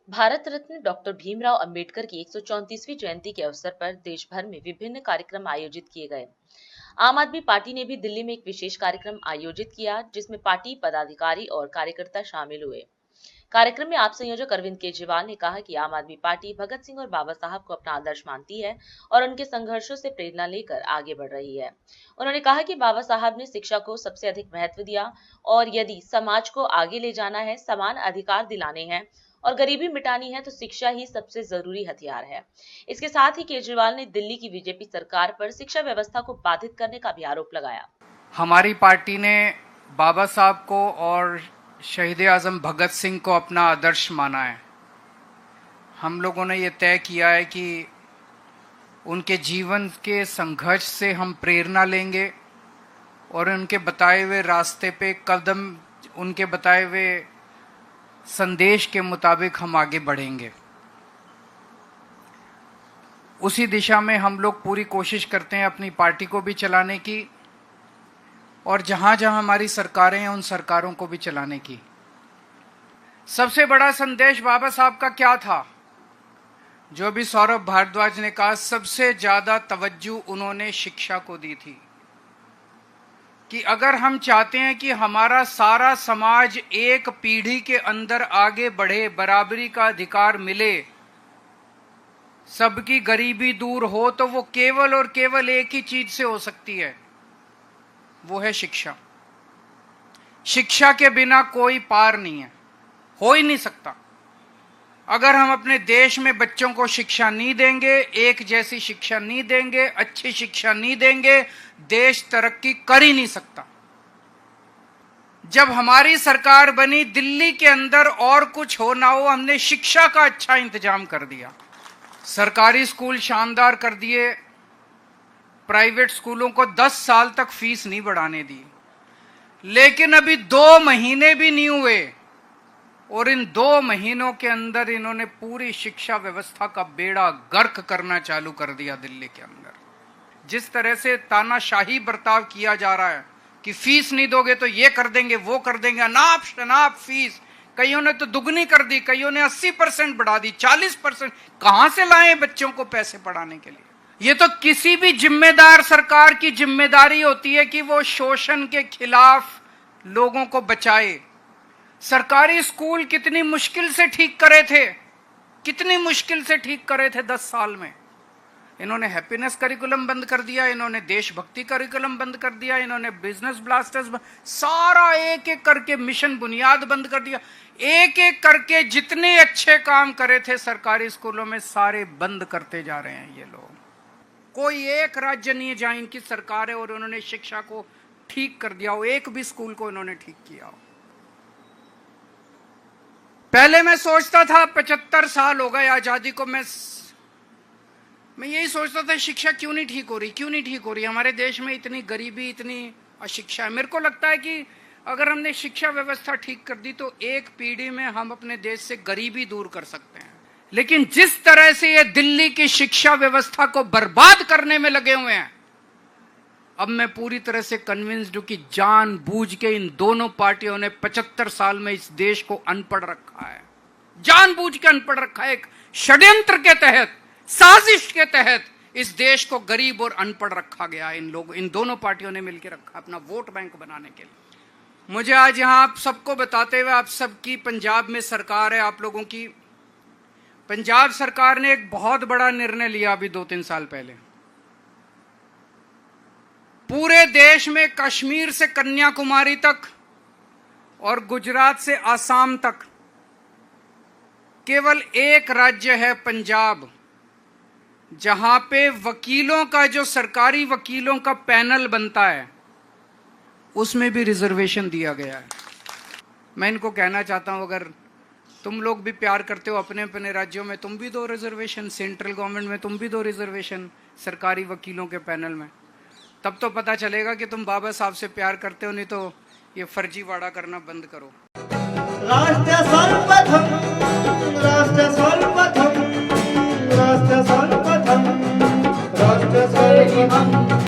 Bharat Ratna doctor Bhimrao Ambedkar की 134वीं जयंती के अवसर पर देश भर में विभिन्न कार्यक्रम आयोजित किए गए। आम आदमी पार्टी ने भी दिल्ली में एक विशेष कार्यक्रम आयोजित किया, जिसमें पार्टी पदाधिकारी और कार्यकर्ता शामिल हुए। कार्यक्रम में आप संयोजक अरविंद केजरीवाल ने कहा कि आम आदमी पार्टी भगत सिंह और बाबा साहब को अपना आदर्श मानती है और उनके संघर्षों से प्रेरणा लेकर आगे बढ़ रही है। उन्होंने कहा कि बाबा साहब ने शिक्षा को सबसे अधिक महत्व दिया और यदि समाज को आगे ले जाना है, समान अधिकार दिलाने हैं और गरीबी मिटानी है तो शिक्षा ही सबसे जरूरी हथियार है। इसके साथ ही केजरीवाल ने दिल्ली की बीजेपी सरकार पर शिक्षा व्यवस्था को बाधित करने का भी आरोप लगाया। हमारी पार्टी ने बाबा साहब को और शहीद आजम भगत सिंह को अपना आदर्श माना है। हम लोगों ने ये तय किया है कि उनके जीवन के संघर्ष से हम प्रेरणा लेंगे और उनके बताए हुए रास्ते पे कदम, उनके बताए हुए संदेश के मुताबिक हम आगे बढ़ेंगे। उसी दिशा में हम लोग पूरी कोशिश करते हैं अपनी पार्टी को भी चलाने की और जहां जहां हमारी सरकारें हैं उन सरकारों को भी चलाने की। सबसे बड़ा संदेश बाबा साहब का क्या था? जो भी सौरभ भारद्वाज ने कहा, सबसे ज्यादा तवज्जो उन्होंने शिक्षा को दी थी कि अगर हम चाहते हैं कि हमारा सारा समाज एक पीढ़ी के अंदर आगे बढ़े, बराबरी का अधिकार मिले, सबकी गरीबी दूर हो, तो वो केवल और केवल एक ही चीज से हो सकती है, वो है शिक्षा। शिक्षा के बिना कोई पार नहीं है, हो ही नहीं सकता। अगर हम अपने देश में बच्चों को शिक्षा नहीं देंगे, एक जैसी शिक्षा नहीं देंगे, अच्छी शिक्षा नहीं देंगे, देश तरक्की कर ही नहीं सकता। जब हमारी सरकार बनी, दिल्ली के अंदर और कुछ हो ना हो, हमने शिक्षा का अच्छा इंतजाम कर दिया। सरकारी स्कूल शानदार कर दिए, प्राइवेट स्कूलों को 10 साल तक फीस नहीं बढ़ाने दी। लेकिन अभी 2 महीने भी नहीं हुए और इन 2 महीनों के अंदर इन्होंने पूरी शिक्षा व्यवस्था का बेड़ा गर्क करना चालू कर दिया। दिल्ली के अंदर जिस तरह से तानाशाही बर्ताव किया जा रहा है कि फीस नहीं दोगे तो ये कर देंगे, वो कर देंगे, अनाप शनाप फीस, कईयों ने तो दुगनी कर दी, कईयों ने 80% बढ़ा दी, 40%। कहां से लाए बच्चों को पैसे पढ़ाने के लिए? ये तो किसी भी जिम्मेदार सरकार की जिम्मेदारी होती है कि वो शोषण के खिलाफ लोगों को बचाए। सरकारी स्कूल कितनी मुश्किल से ठीक करे थे, कितनी मुश्किल से ठीक करे थे 10 साल में। इन्होंने हैप्पीनेस करिकुलम बंद कर दिया, इन्होंने देशभक्ति करिकुलम बंद कर दिया, इन्होंने बिजनेस ब्लास्टर्स, सारा एक एक करके मिशन बुनियाद बंद कर दिया। एक एक करके जितने अच्छे काम करे थे सरकारी स्कूलों में, सारे बंद करते जा रहे हैं ये लोग। कोई एक राज्य नहीं है जहां इनकी सरकार है और उन्होंने शिक्षा को ठीक कर दिया हो, एक भी स्कूल को इन्होंने ठीक किया हो। पहले मैं सोचता था, 75 साल हो गए आजादी को, मैं यही सोचता था शिक्षा क्यों नहीं ठीक हो रही, क्यों नहीं ठीक हो रही। हमारे देश में इतनी गरीबी, इतनी अशिक्षा है। मेरे को लगता है कि अगर हमने शिक्षा व्यवस्था ठीक कर दी तो एक पीढ़ी में हम अपने देश से गरीबी दूर कर सकते हैं। लेकिन जिस तरह से ये दिल्ली की शिक्षा व्यवस्था को बर्बाद करने में लगे हुए हैं, अब मैं पूरी तरह से कन्विंस्ड हूं कि जानबूझ के इन दोनों पार्टियों ने 75 साल में इस देश को अनपढ़ रखा है, जानबूझ के अनपढ़ रखा है। एक षड्यंत्र के तहत, साजिश के तहत इस देश को गरीब और अनपढ़ रखा गया। इन दोनों पार्टियों ने मिलकर रखा अपना वोट बैंक बनाने के लिए। मुझे आज यहां आप सबको बताते हुए, आप सबकी पंजाब में सरकार है, आप लोगों की पंजाब सरकार ने एक बहुत बड़ा निर्णय लिया अभी 2-3 साल पहले। पूरे देश में कश्मीर से कन्याकुमारी तक और गुजरात से आसाम तक केवल एक राज्य है पंजाब, जहां पे वकीलों का, जो सरकारी वकीलों का पैनल बनता है, उसमें भी रिजर्वेशन दिया गया है। मैं इनको कहना चाहता हूं, अगर तुम लोग भी प्यार करते हो अपने अपने राज्यों में, तुम भी दो रिजर्वेशन, सेंट्रल गवर्नमेंट में तुम भी दो रिजर्वेशन सरकारी वकीलों के पैनल में। तब तो पता चलेगा कि तुम बाबा साहब से प्यार करते हो, नहीं तो ये फर्जीवाड़ा करना बंद करो। राष्ट्र सर्वप्रथम, राष्ट्र सर्वप्रथम, राष्ट्र सर्वप्रथम, राष्ट्र सर्वप्रथम।